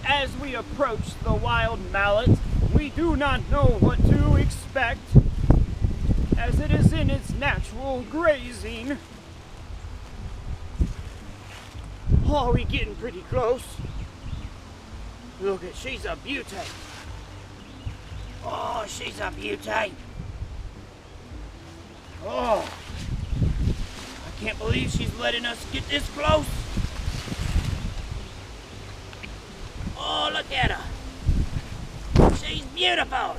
As we approach the wild mallet, we do not know what to expect, as it is in its natural grazing. Oh, we getting pretty close. Look at, she's a beauty. Oh, she's a beauty. Oh, I can't believe she's letting us get this close. Oh, look at her. She's beautiful.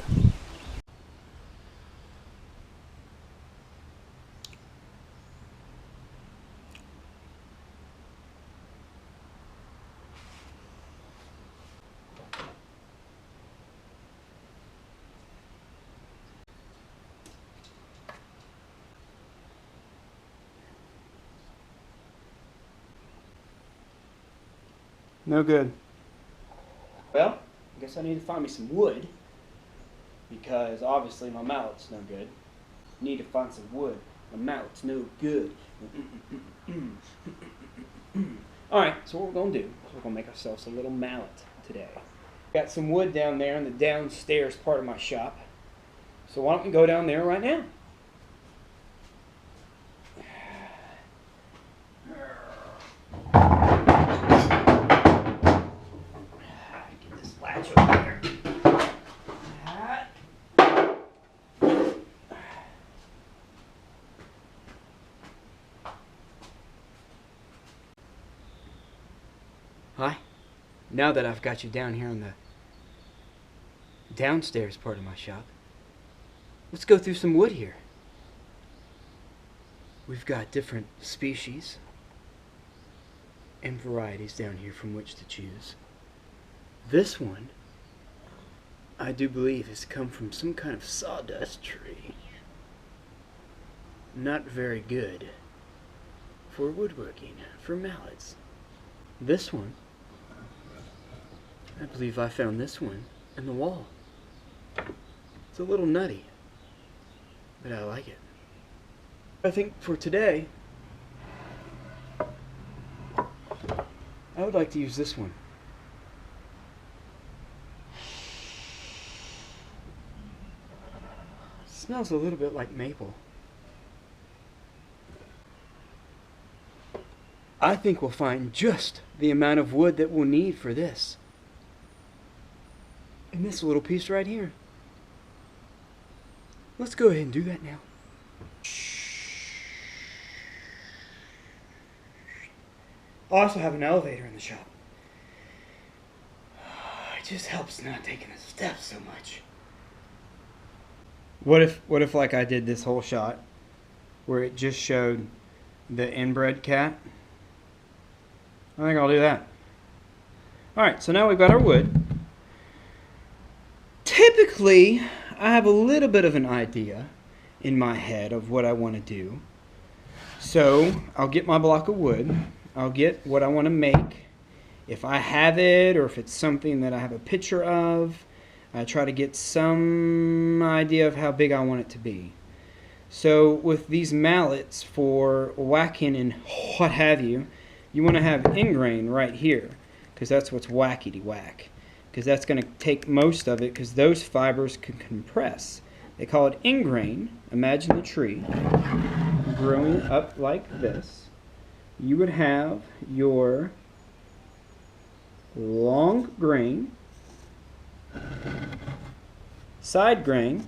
No good. Well, I guess I need to find me some wood, because obviously my mallet's no good. Need to find some wood. My mallet's no good. Alright, so what we're going to do is we're going to make ourselves a little mallet today. Got some wood down there in the downstairs part of my shop. So why don't we go down there right now? Get this latch over there. Hi. Now that I've got you down here in the downstairs part of my shop, let's go through some wood here. We've got different species and varieties down here from which to choose. This one, I do believe, has come from some kind of sawdust tree. Not very good for woodworking, for mallets. This one, I believe I found this one in the wall. It's a little nutty, but I like it. I think for today, I would like to use this one. It smells a little bit like maple. I think we'll find just the amount of wood that we'll need for this in this little piece right here. Let's go ahead and do that now. I also have an elevator in the shop. It just helps not taking the steps so much. What if like I did this whole shot where it just showed the inbred cat? I think I'll do that. Alright, so now we've got our wood. Typically, I have a little bit of an idea in my head of what I want to do. So, I'll get my block of wood. I'll get what I want to make. If I have it, or if it's something that I have a picture of, I try to get some idea of how big I want it to be. So, with these mallets for whacking and what have you, you want to have ingrain right here, because that's what's whackity whack. Because that's going to take most of it, because those fibers can compress. They call it ingrain. Imagine the tree growing up like this. You would have your long grain, side grain,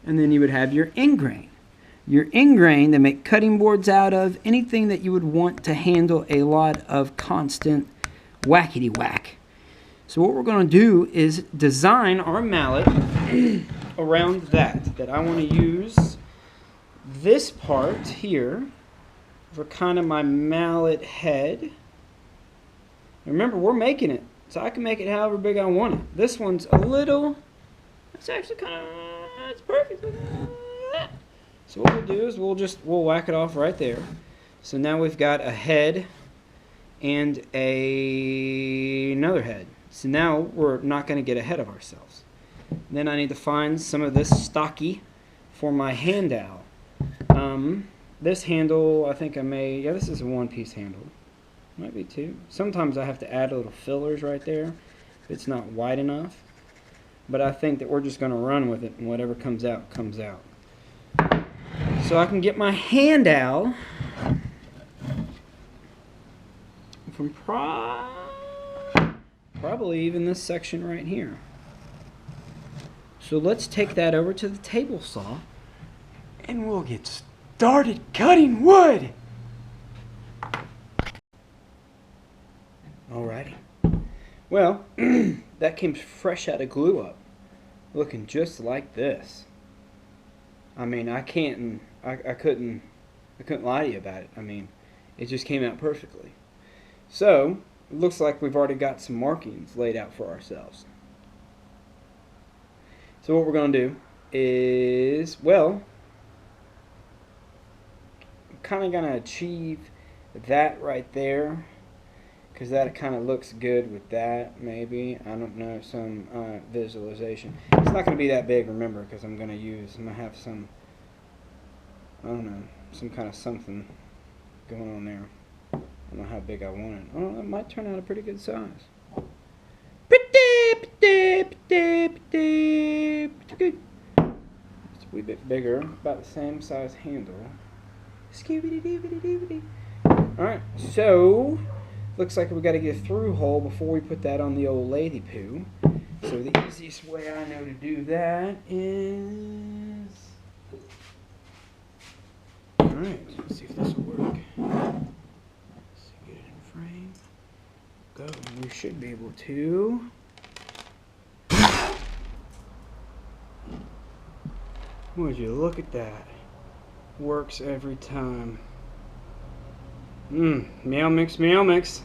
and then you would have your end grain. Your end grain they make cutting boards out of, anything that you would want to handle a lot of constant whackity whack. So what we're going to do is design our mallet around that I want to use this part here for kind of my mallet head. Remember, we're making it, so I can make it however big I want it. This one's a little, it's actually kind of, it's perfect. So what we'll do is we'll whack it off right there. So now we've got a head and another head. So now we're not going to get ahead of ourselves. Then I need to find some of this stocky for my hand dowel. This handle, I think I may, yeah, this is a one-piece handle. Might be two. Sometimes I have to add little fillers right there if it's not wide enough. But I think that we're just going to run with it, and whatever comes out, comes out. So I can get my hand out from probably even this section right here. So let's take that over to the table saw, and we'll get started cutting wood. Alrighty. Well, that came fresh out of glue up, looking just like this. I mean, I couldn't lie to you about it. I mean, it just came out perfectly. So, it looks like we've already got some markings laid out for ourselves. So what we're going to do is, well, I'm kind of going to achieve that right there, because that kind of looks good with that, maybe. I don't know, some visualization. It's not going to be that big, remember, because I'm going to have some, I don't know, some kind of something going on there. I don't know how big I want it. Oh, it might turn out a pretty good size. Pretty good. It's a wee bit bigger, about the same size handle. Alright, so looks like we got to get a through hole before we put that on the old lady poo. So the easiest way I know to do that is, alright, let's see if this will work. Let's get it in frame. Go. We should be able to. Would you look at that? Works every time. Meow mix, meow mix.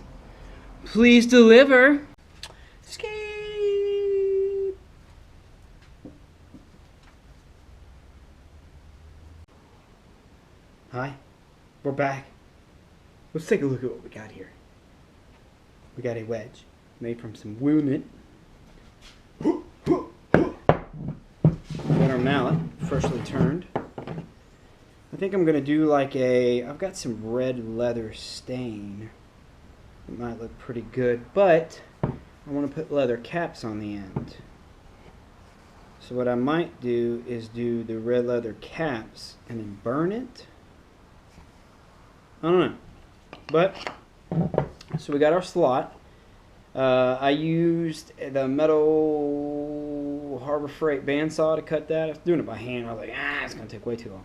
Please deliver. Escape. Hi, we're back. Let's take a look at what we got here. We got a wedge made from some walnut. Got our mallet, freshly turned. I think I'm going to do like I've got some red leather stain. It might look pretty good, but I want to put leather caps on the end. So what I might do is do the red leather caps and then burn it. I don't know. But, so we got our slot. I used the metal Harbor Freight bandsaw to cut that. I was doing it by hand. I was like, it's going to take way too long.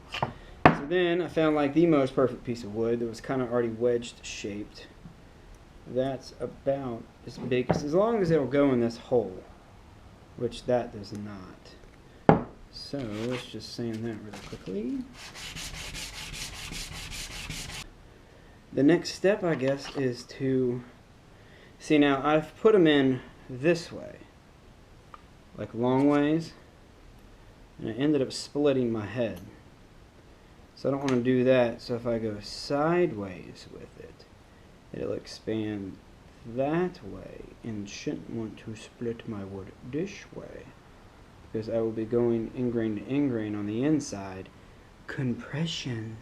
So then I found like the most perfect piece of wood that was kind of already wedged shaped. That's about as big as long as it'll go in this hole, which that does not. So let's just sand that really quickly. The next step, I guess, is to see. Now I've put them in this way, like long ways, and I ended up splitting my head. So I don't want to do that. So if I go sideways with it, it'll expand that way, and shouldn't want to split my wood this way, because I will be going ingrain to ingrain on the inside. Compression.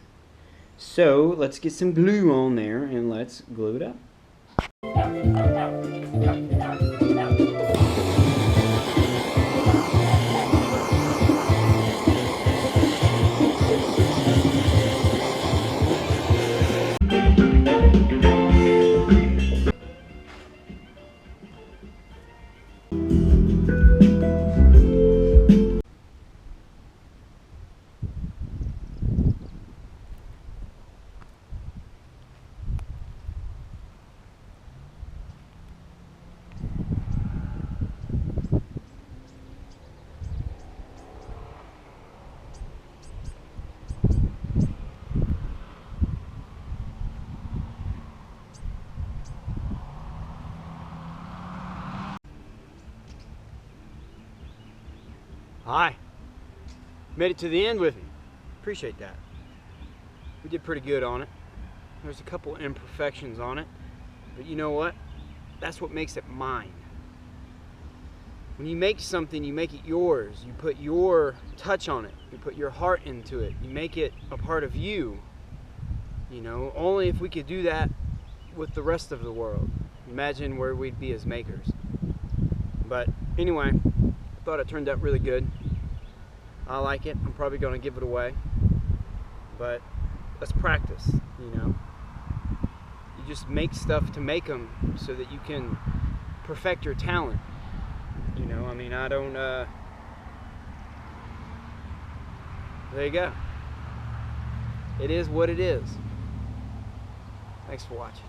So let's get some glue on there and let's glue it up. Hi. Made it to the end with me. Appreciate that. We did pretty good on it. There's a couple imperfections on it, but you know what? That's what makes it mine. When you make something, you make it yours. You put your touch on it. You put your heart into it. You make it a part of you. You know, only if we could do that with the rest of the world. Imagine where we'd be as makers. But anyway, I thought it turned out really good. I like it. I'm probably going to give it away. But let's practice, you know. You just make stuff to make them so that you can perfect your talent. You know, I mean, I don't, there you go. It is what it is. Thanks for watching.